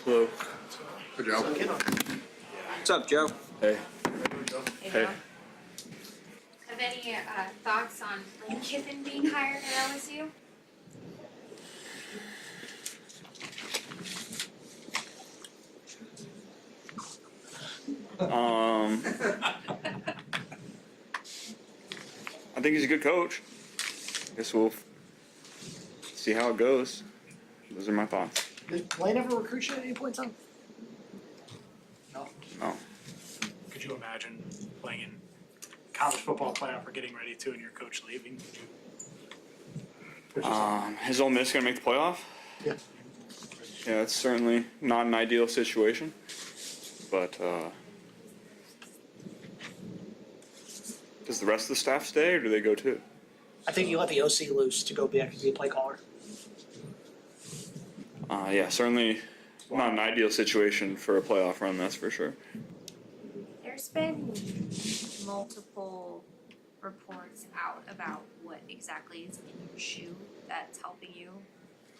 Hello. Good job. What's up, Joe? Hey. Hey, Hey. Joe. Have any thoughts on Lane Kiffin being hired at LSU? I think he's a good coach. Guess we'll see how it goes. Those are my thoughts. Did Lane ever recruit you at any point in time? No. No. Could you imagine playing in college football playoff or getting ready to and your coach leaving? Is Ole Miss gonna make the playoff? Yeah. Yeah, it's certainly not an ideal situation, but does the rest of the staff stay or do they go too? I think you let the OC loose to go be a play caller. Yeah, certainly not an ideal situation for a playoff run, that's for sure. There's been multiple reports out about what exactly is in your shoe that's helping you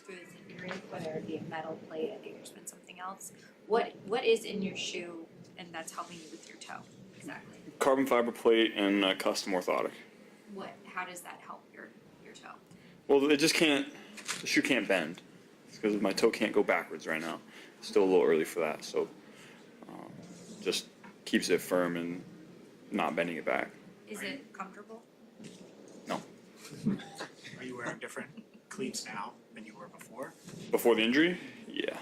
through this injury, whether it be a metal plate, I think there's been something else. What is in your shoe and that's helping you with your toe, exactly? Carbon fiber plate and custom orthotic. How does that help your toe? Well, it just can't, the shoe can't bend. It's because my toe can't go backwards right now. It's still a little early for that, so just keeps it firm and not bending it back. Is it comfortable? No. Are you wearing different cleats now than you were before? Before the injury? Yeah.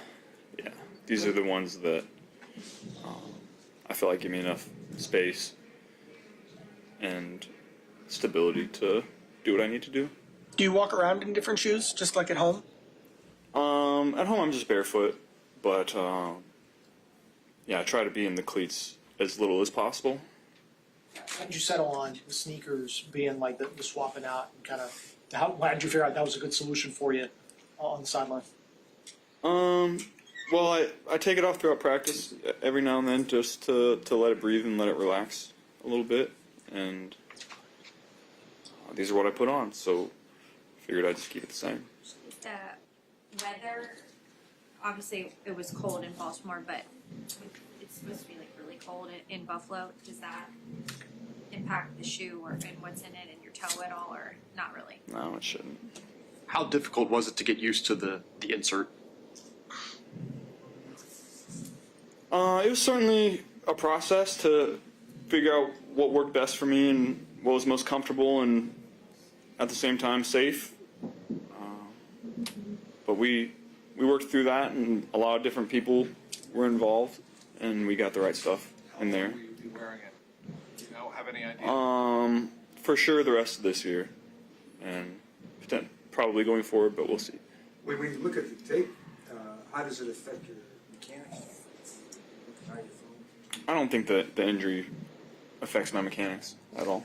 These are the ones that I feel like give me enough space and stability to do what I need to do. Do you walk around in different shoes, just like at home? At home I'm just barefoot, but yeah, I try to be in the cleats as little as possible. How did you settle on the sneakers being like the swapping out and kind of, how did you figure out that was a good solution for you on the sideline? Well, I take it off throughout practice every now and then just to let it breathe and let it relax a little bit, and these are what I put on, so figured I'd just keep it the same. The weather, obviously it was cold in Baltimore, but it's supposed to be like really cold in Buffalo. Does that impact the shoe and what's in it and your toe at all, or not really? No, it shouldn't. How difficult was it to get used to the insert? It was certainly a process to figure out what worked best for me and what was most comfortable and at the same time safe. But we worked through that, and a lot of different people were involved, and we got the right stuff in there. How long will you be wearing it? Do you have any idea? For sure the rest of this year, and probably going forward, but we'll see. When you look at the tape, how does it affect your mechanics? How you throw? I don't think that the injury affects my mechanics at all.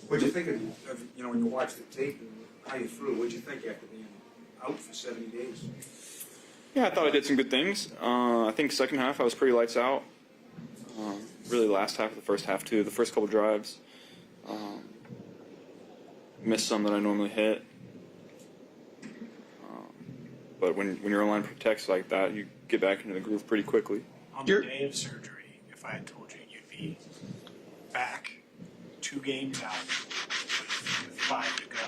What'd you think of when you watch the tape and how you threw? What'd you think after being out for 70 days? Yeah, I thought I did some good things. I think second half I was pretty lights out. Really last half of the first half too. The first couple drives, missed some that I normally hit. But when your line protects like that, you get back into the groove pretty quickly. On the day of surgery, if I had told you you'd be back 2 games out with 5 to go,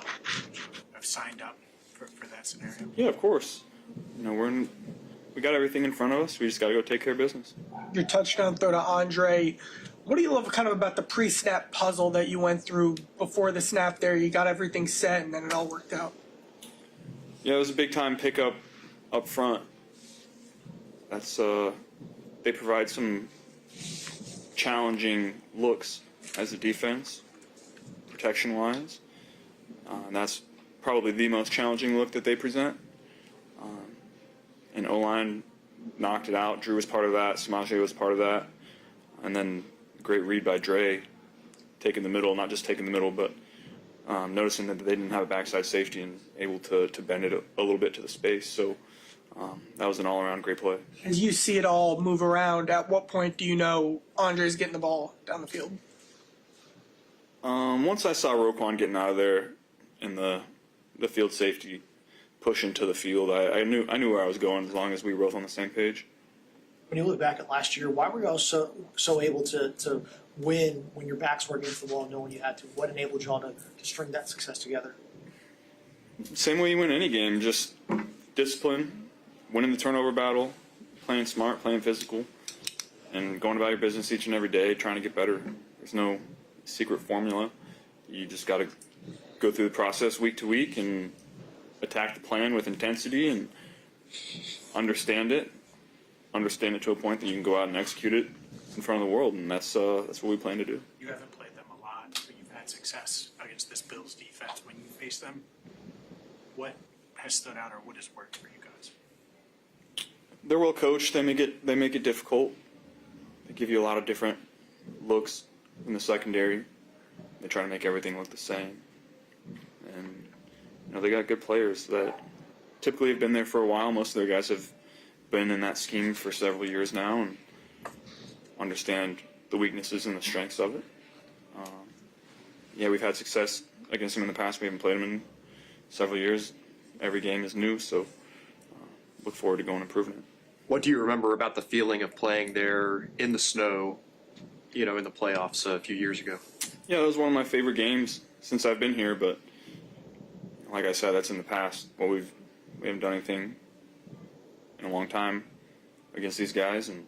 would you have signed up for that scenario? Yeah, of course. We got everything in front of us. We just got to go take care of business. Your touchdown throw to Andre. What do you love kind of about the pre-snap puzzle that you went through before the snap there? You got everything set and then it all worked out. Yeah, it was a big time pickup up front. That's they provide some challenging looks as a defense, protection wise. And that's probably the most challenging look that they present. And O-line knocked it out. Drew was part of that. Samaje was part of that. And then great read by Dre, taking the middle, not just taking the middle, but noticing that they didn't have a backside safety and able to bend it a little bit to the space. So that was an all-around great play. As you see it all move around, at what point do you know Andre's getting the ball down the field? Once I saw Roquan getting out of there in the field safety push into the field, I knew where I was going as long as we were both on the same page. when you look back at last year, why were you all so able to win when your backs were against the wall, knowing you had to? What enabled y'all to string that success together? Same way you win any game, just discipline, winning the turnover battle, playing smart, playing physical, and going about your business each and every day, trying to get better. There's no secret formula. You just got to go through the process week to week and attack the plan with intensity and understand it to a point that you can go out and execute it in front of the world, and that's what we plan to do. You haven't played them a lot, but you've had success against this Bills defense when you face them. What has stood out, or what has worked for you guys? They're well coached. They make it difficult. They give you a lot of different looks in the secondary. They try to make everything look the same, and they got good players that typically have been there for a while. Most of their guys have been in that scheme for several years now and understand the weaknesses and the strengths of it. We've had success against them in the past. We haven't played them in several years. Every game is new, so look forward to going and proving it. What do you remember about the feeling of playing there in the snow, in the playoffs a few years ago? Yeah, that was one of my favorite games since I've been here, but like I said, that's in the past. We haven't done anything in a long time against these guys, and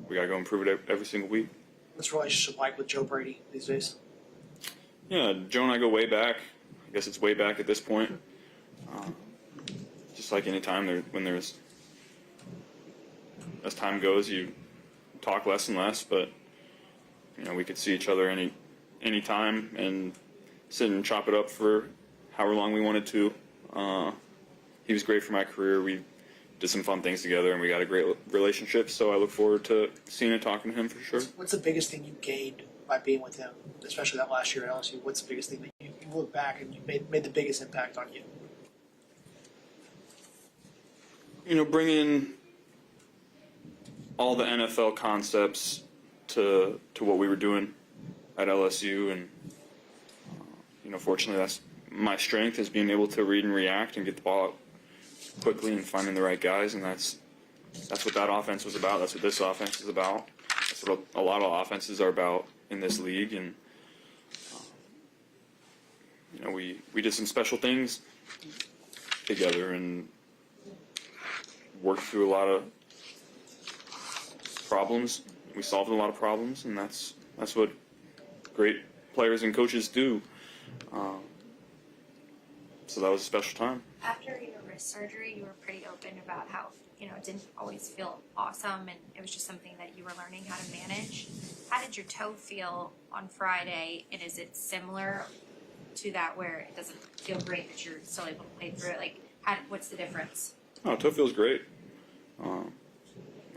we got to go improve it every single week. What's the relationship like with Joe Brady these days? Yeah, Joe and I go way back. I guess it's way back at this point. Just like any time as time goes, you talk less and less, but we could see each other any time and sit and chop it up for however long we wanted to. He was great for my career. We did some fun things together, and we got a great relationship, so I look forward to seeing and talking to him for sure. What's the biggest thing you gained by being with him, especially that last year at LSU? What's the biggest thing that you look back and you made the biggest impact on you? Bringing all the NFL concepts to what we were doing at LSU, and fortunately that's my strength, is being able to read and react and get the ball out quickly and finding the right guys, and that's what that offense was about. That's what this offense is about. That's what a lot of offenses are about in this league, and we did some special things together and worked through a lot of problems. We solved a lot of problems, and that's what great players and coaches do. So that was a special time. After your wrist surgery, you were pretty open about how, it didn't always feel awesome and it was just something that you were learning how to manage. How did your toe feel on Friday, and is it similar to that where it doesn't feel great but you're still able to play through it? What's the difference? Oh, toe feels great.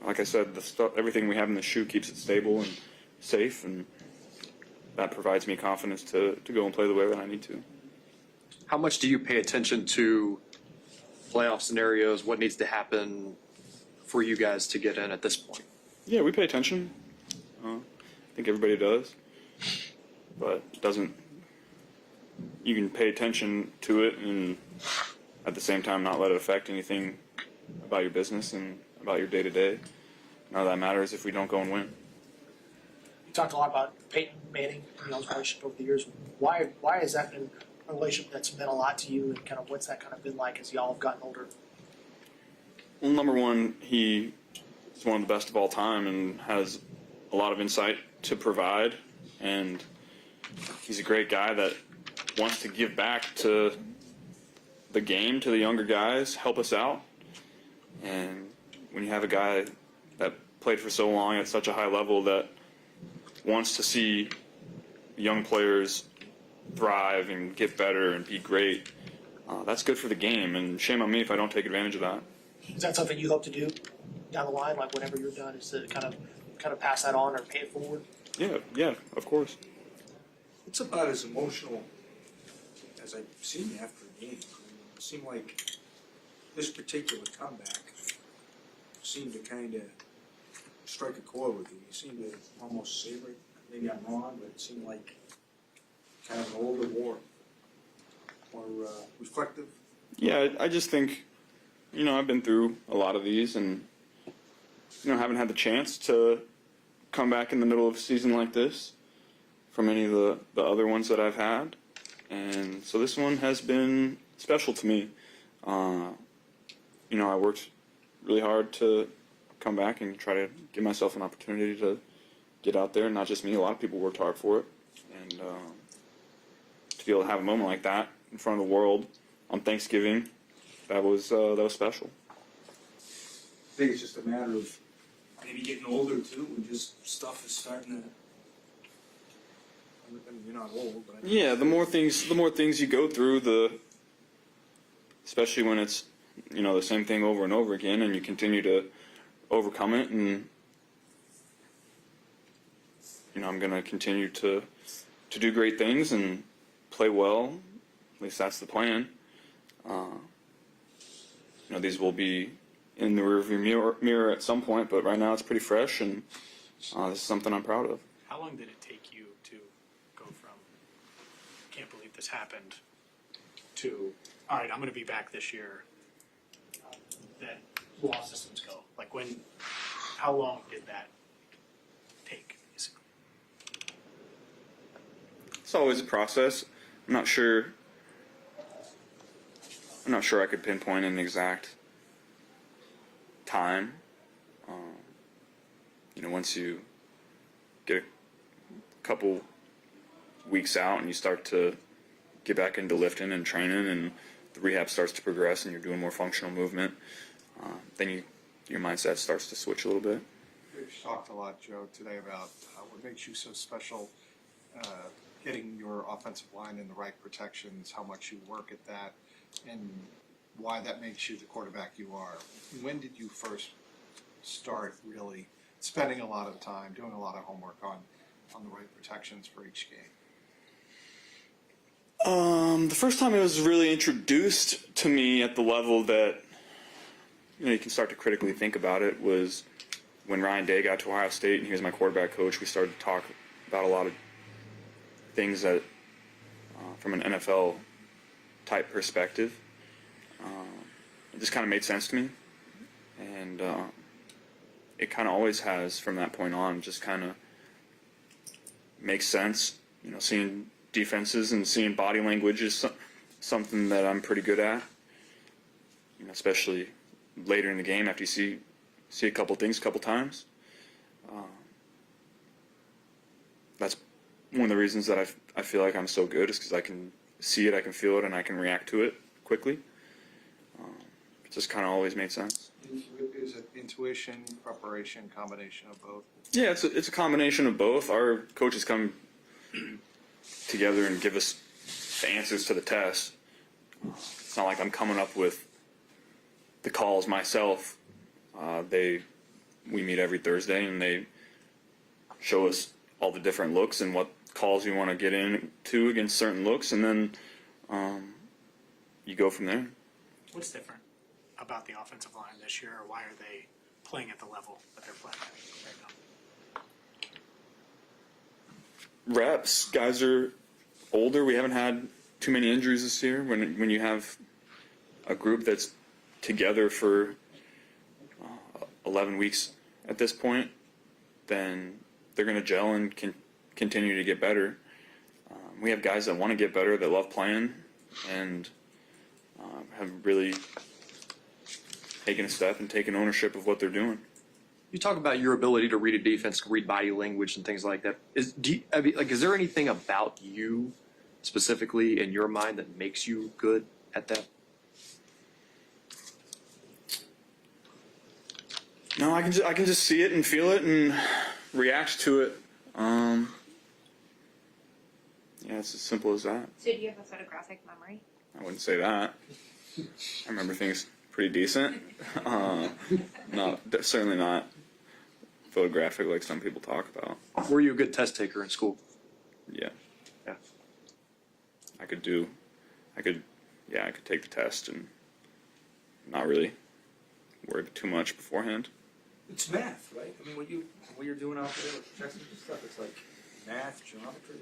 Like I said, everything we have in the shoe keeps it stable and safe, and that provides me confidence to go and play the way that I need to. How much do you pay attention to playoff scenarios? What needs to happen for you guys to get in at this point? Yeah, we pay attention. I think everybody does, but you can pay attention to it and at the same time not let it affect anything about your business and about your day-to-day. None of that matters if we don't go and win. You talked a lot about Peyton Manning, his relationship over the years. Why has that been a relationship that's meant a lot to you, and kind of what's that kind of been like as y'all have gotten older? Well, number one, he is one of the best of all time and has a lot of insight to provide, and he's a great guy that wants to give back to the game, to the younger guys, help us out. And when you have a guy that played for so long at such a high level that wants to see young players thrive and get better and be great, that's good for the game, and shame on me if I don't take advantage of that. Is that something you hope to do down the line, like whenever you're done, is to kind of pass that on or pay it forward? Yeah, of course. It's about as emotional as I've seen you after a game. It seemed like this particular comeback seemed to kind of strike a chord with you. You seemed to almost savor it. Maybe I'm wrong, but it seemed like kind of an older war, more reflective. Yeah, I just think, I've been through a lot of these, and haven't had the chance to come back in the middle of a season like this from any of the other ones that I've had. And so this one has been special to me. I worked really hard to come back and try to give myself an opportunity to get out there. Not just me, a lot of people worked hard for it. And to be able to have a moment like that in front of the world on Thanksgiving, that was special. I think it's just a matter of maybe getting older too, and just stuff is starting to. I mean, you're not old, but Yeah, the more things you go through, especially when it's the same thing over and over again, and you continue to overcome it. And I'm going to continue to do great things and play well. At least that's the plan. These will be in the rearview mirror at some point, but right now it's pretty fresh, and this is something I'm proud of. How long did it take you to go from, can't believe this happened, to, all right, I'm going to be back this year, then will all systems go? Like how long did that take, basically? It's always a process. I'm not sure I could pinpoint an exact time. Once you get a couple weeks out and you start to get back into lifting and training, and the rehab starts to progress and you're doing more functional movement, then your mindset starts to switch a little bit. We've talked a lot, Joe, today about what makes you so special, getting your offensive line in the right protections, how much you work at that, and why that makes you the quarterback you are. When did you first start really spending a lot of time, doing a lot of homework on the right protections for each game? The first time it was really introduced to me at the level that you can start to critically think about it was when Ryan Day got to Ohio State and he was my quarterback coach. We started to talk about a lot of things that from an NFL type perspective. It just kind of made sense to me, and it kind of always has from that point on. Just kind of makes sense, seeing defenses and seeing body language is something that I'm pretty good at, especially later in the game after you see a couple things a couple times. That's one of the reasons that I feel like I'm so good, is because I can see it, I can feel it, and I can react to it quickly. It just kind of always made sense. Is it intuition, preparation, combination of both? Yeah, it's a combination of both. Our coaches come together and give us the answers to the test. It's not like I'm coming up with the calls myself. We meet every Thursday and they show us all the different looks and what calls you want to get into against certain looks, and then you go from there. What's different about the offensive line this year, or why are they playing at the level that they're playing at right now? Reps. Guys are older. We haven't had too many injuries this year. When you have a group that's together for 11 weeks at this point, then they're going to gel and can continue to get better. We have guys that want to get better, that love playing, and have really taken a step and taken ownership of what they're doing. You talk about your ability to read a defense, read body language, and things like that. Is there anything about you specifically in your mind that makes you good at that? No, I can just see it and feel it and react to it. Yeah, it's as simple as that. So do you have a photographic memory? I wouldn't say that. I remember things pretty decent. Certainly not photographic like some people talk about. Were you a good test taker in school? Yeah. Yeah. I could take the test and not really worry too much beforehand. it's math, right? I mean, what you're doing out there with projections and stuff, it's like math, geometry.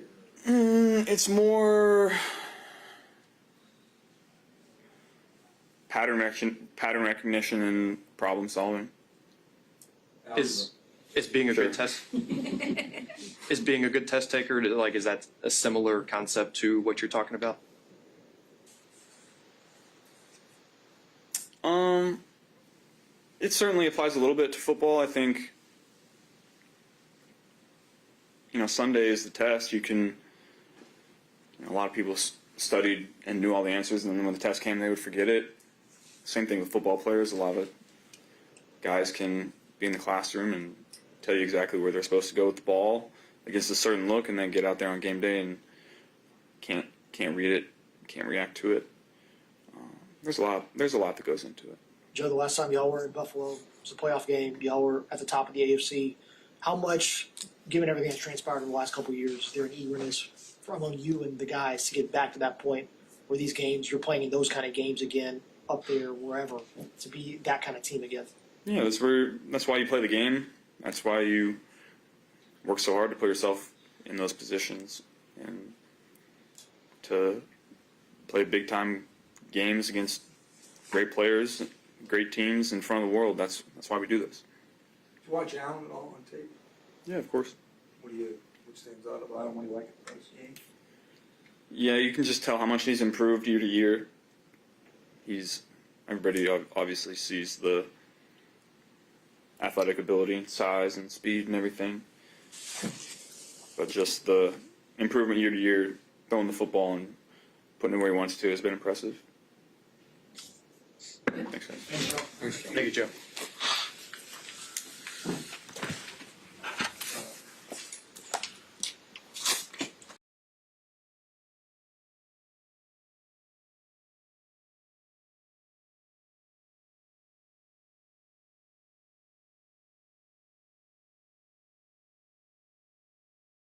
It's more pattern recognition and problem solving. Is being a good test is being a good test taker, like, is that a similar concept to what you're talking about? It certainly applies a little bit to football. I think, Sunday is the test. A lot of people studied and knew all the answers, and then when the test came, they would forget it. Same thing with football players. A lot of guys can be in the classroom and tell you exactly where they're supposed to go with the ball against a certain look, and then get out there on game day and can't read it, can't react to it. There's a lot that goes into it. Joe, the last time y'all were in Buffalo, it was a playoff game. Y'all were at the top of the AFC. How much, given everything that's transpired in the last couple of years, is there an eagerness among you and the guys to get back to that point where these games, you're playing in those kind of games again, up there, wherever, to be that kind of team again? Yeah, that's why you play the game. That's why you work so hard to put yourself in those positions and to play big time games against great players, great teams in front of the world. That's why we do this. Did you watch Allen at all on tape? Yeah, of course. What stands out about him? What do you like about his game? Yeah, you can just tell how much he's improved year to year. Everybody obviously sees the athletic ability, size, and speed and everything. But just the improvement year to year, throwing the football and putting it where he wants to has been impressive. Thanks, guys. Thank you, Joe.